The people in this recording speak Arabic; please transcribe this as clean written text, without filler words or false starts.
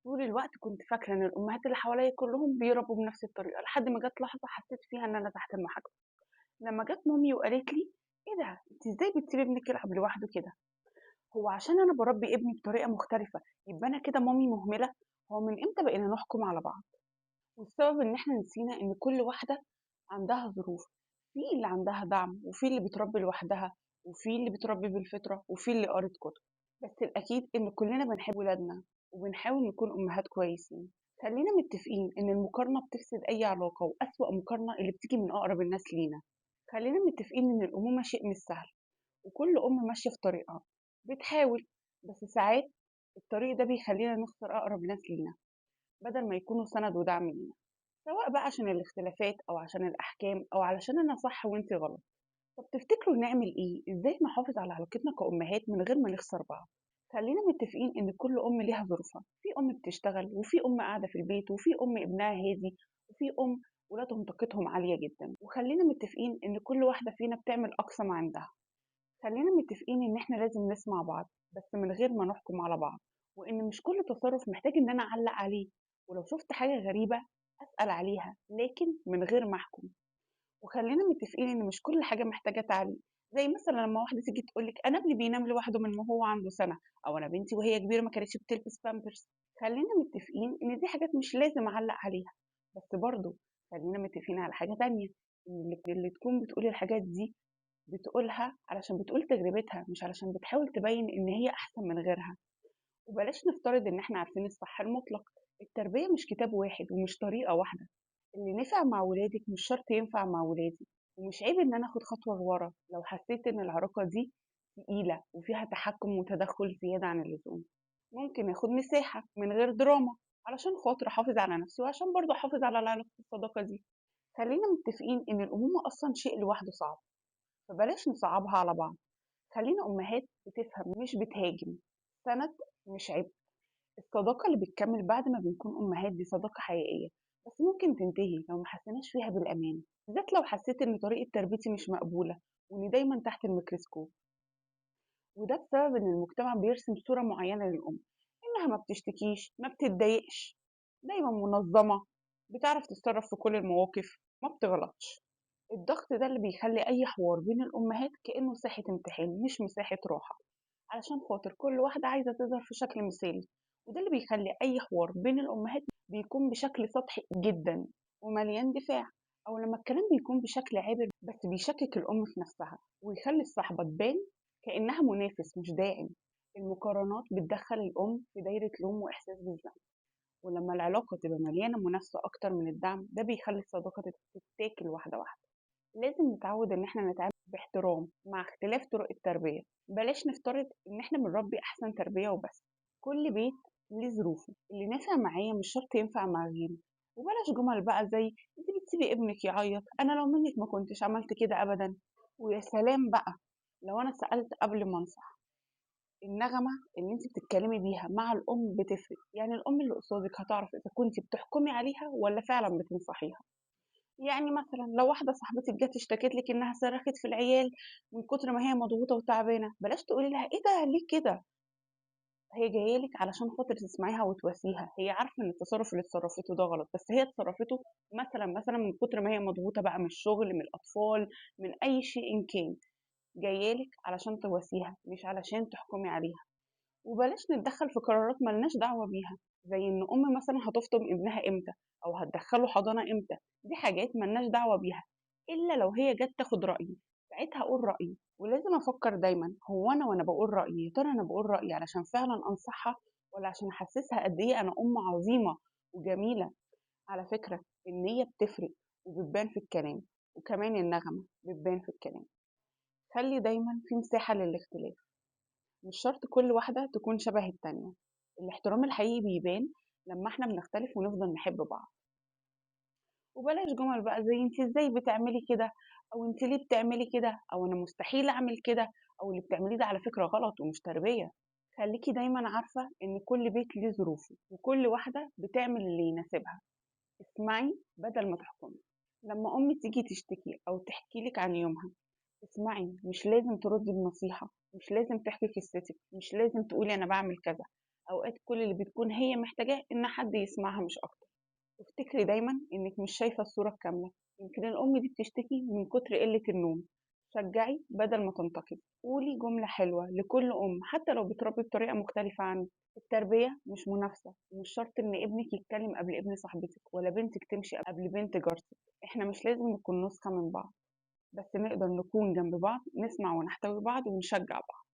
طول الوقت كنت فاكرة إن الأمهات اللي حواليّا كلّهم بيربّوا بنفس الطريقة، لحد ما جات لحظة حسّيت فيها إن أنا تحت المحاكمة، لمّا جات مامي وقالت لي: "إيه ده، أنتِ إزاي بتسيبي ابنِك يلعب لوحده كده؟ هو عشان أنا باربّي ابني بطريقة مختلفة يبقى أنا كده مامي مهملة؟ هو من إمتى بقينا نحكم على بعض؟" والسبب إن إحنا نسينا إن كل واحدة عندها ظروف، في اللي عندها دعم، وفي اللي بتربّي لوحدها، وفي اللي بتربّي بالفطرة، وفي اللي قرِت كُتب. بس الأكيد إن كلنا بنحب ولادنا وبنحاول نكون أمهات كويسين. خلينا متفقين إن المقارنة بتفسد أي علاقة، وأسوأ مقارنة اللي بتيجي من أقرب الناس لينا. خلينا متفقين إن الأمومة شيء مش سهل، وكل أم ماشية في طريقها بتحاول، بس ساعات الطريق ده بيخلينا نخسر أقرب ناس لينا بدل ما يكونوا سند ودعم لينا، سواء بقى عشان الاختلافات أو عشان الأحكام أو علشان أنا صح وإنتي غلط. طب تفتكروا نعمل إيه؟ إزاي نحافظ على علاقتنا كأمهات من غير ما نخسر بعض؟ خلينا متفقين إن كل أم ليها ظروفها، في أم بتشتغل وفي أم قاعدة في البيت وفي أم ابنها هادي وفي أم ولادهم طاقتهم عالية جدا، وخلينا متفقين إن كل واحدة فينا بتعمل أقصى ما عندها. خلينا متفقين إن إحنا لازم نسمع بعض بس من غير ما نحكم على بعض، وإن مش كل تصرف محتاج إن أنا أعلق عليه، ولو شفت حاجة غريبة أسأل عليها لكن من غير ما أحكم. وخلينا متفقين إن مش كل حاجة محتاجة تعليق، زي مثلا لما واحدة تيجي تقولك أنا ابني بينام لوحده من ما هو عنده سنة، أو أنا بنتي وهي كبيرة ما كانتش بتلبس بامبرز. خلينا متفقين إن دي حاجات مش لازم أعلق عليها، بس برضو خلينا متفقين على حاجة تانية، إن اللي تكون بتقول الحاجات دي بتقولها علشان بتقول تجربتها، مش علشان بتحاول تبين إن هي أحسن من غيرها. وبلاش نفترض إن إحنا عارفين الصح المطلق، التربية مش كتاب واحد ومش طريقة واحدة. اللي نفع مع ولادك مش شرط ينفع مع ولادي، ومش عيب إن أنا آخد خطوة لورا لو حسيت إن العلاقة دي تقيلة وفيها تحكم وتدخل زيادة عن اللزوم. ممكن آخد مساحة من غير دراما علشان خاطر أحافظ على نفسي وعشان برضه أحافظ على العلاقة الصداقة دي. خلينا متفقين إن الأمومة أصلا شيء لوحده صعب، فبلاش نصعبها على بعض. خلينا أمهات بتفهم مش بتهاجم، سند مش عيب. الصداقة اللي بتكمل بعد ما بنكون أمهات دي صداقة حقيقية، بس ممكن تنتهي لو ما حسيناش فيها بالأمان، بالذات لو حسيت إن طريقة تربيتي مش مقبولة وإني دايما تحت الميكروسكوب. وده بسبب إن المجتمع بيرسم صورة معينة للأم، إنها ما بتشتكيش، ما بتتضايقش، دايما منظمة، بتعرف تتصرف في كل المواقف، ما بتغلطش. الضغط ده اللي بيخلي أي حوار بين الأمهات كأنه ساحة امتحان مش مساحة راحة، علشان خاطر كل واحدة عايزة تظهر في شكل مثالي. وده اللي بيخلي أي حوار بين الأمهات بيكون بشكل سطحي جدا ومليان دفاع، أو لما الكلام بيكون بشكل عابر بس بيشكك الأم في نفسها ويخلي الصحبة تبان كأنها منافس مش داعم. المقارنات بتدخل الأم في دايرة لوم وإحساس بالذنب، ولما العلاقة تبقى مليانة منافسة أكتر من الدعم ده بيخلي الصداقة تتاكل واحدة واحدة. لازم نتعود إن إحنا نتعامل باحترام مع اختلاف طرق التربية، بلاش نفترض إن إحنا بنربي أحسن تربية وبس. كل بيت ليه ظروفه، اللي نافع معايا مش شرط ينفع مع غيري. وبلاش جمل بقى زي انت بتسيبي ابنك يعيط، انا لو منك ما كنتش عملت كده ابدا. ويا سلام بقى لو انا سألت قبل ما انصح. النغمة اللي انت بتتكلمي بيها مع الام بتفرق، يعني الام اللي قصادك هتعرف اذا كنت بتحكمي عليها ولا فعلا بتنصحيها. يعني مثلا لو واحدة صاحبتك جت اشتكت لك انها صرخت في العيال من كتر ما هي مضغوطة وتعبانة، بلاش تقولي لها ايه ده ليه كده. هي جايه لك علشان خاطر تسمعيها وتواسيها، هي عارفة ان التصرف اللي اتصرفته ده غلط، بس هي اتصرفته مثلا من كتر ما هي مضغوطة بقى من الشغل من الأطفال من أي شيء إن كان. جايه لك علشان تواسيها مش علشان تحكمي عليها. وبلاش نتدخل في قرارات ملناش دعوة بيها، زي إن أم مثلا هتفطم ابنها إمتى أو هتدخله حضانة إمتى. دي حاجات ملناش دعوة بيها إلا لو هي جت تاخد رأيي، ساعتها أقول رأيي. ولازم أفكر دايما هو أنا وأنا بقول رأيي يا ترى أنا بقول رأيي علشان فعلا أنصحها ولا عشان أحسسها قد إيه أنا أم عظيمة وجميلة. على فكرة النية بتفرق وبتبان في الكلام، وكمان النغمة بتبان في الكلام. خلي دايما في مساحة للاختلاف، مش شرط كل واحدة تكون شبه التانية. الاحترام الحقيقي بيبان لما احنا بنختلف ونفضل نحب بعض. وبلاش جمل بقى زي انت ازاي بتعملي كده، او انت ليه بتعملي كده، او انا مستحيل اعمل كده، او اللي بتعمليه ده على فكرة غلط ومش تربية. خليكي دايما عارفة ان كل بيت ليه ظروفه وكل واحدة بتعمل اللي يناسبها. اسمعي بدل ما تحكمي. لما امي تيجي تشتكي او تحكي لك عن يومها، اسمعي، مش لازم تردي بنصيحة، مش لازم تحكي قصتك، مش لازم تقولي أنا بعمل كذا. أوقات كل اللي بتكون هي محتاجاه إن حد يسمعها مش أكتر. وافتكري دايما إنك مش شايفة الصورة الكاملة، يمكن الأم دي بتشتكي من كتر قلة النوم. شجعي بدل ما تنتقدي، قولي جملة حلوة لكل أم حتى لو بتربي بطريقة مختلفة عنك. التربية مش منافسة، ومش شرط إن ابنك يتكلم قبل ابن صاحبتك ولا بنتك تمشي قبل بنت جارتك. إحنا مش لازم نكون نسخة من بعض، بس نقدر نكون جنب بعض، نسمع ونحتوي بعض ونشجع بعض.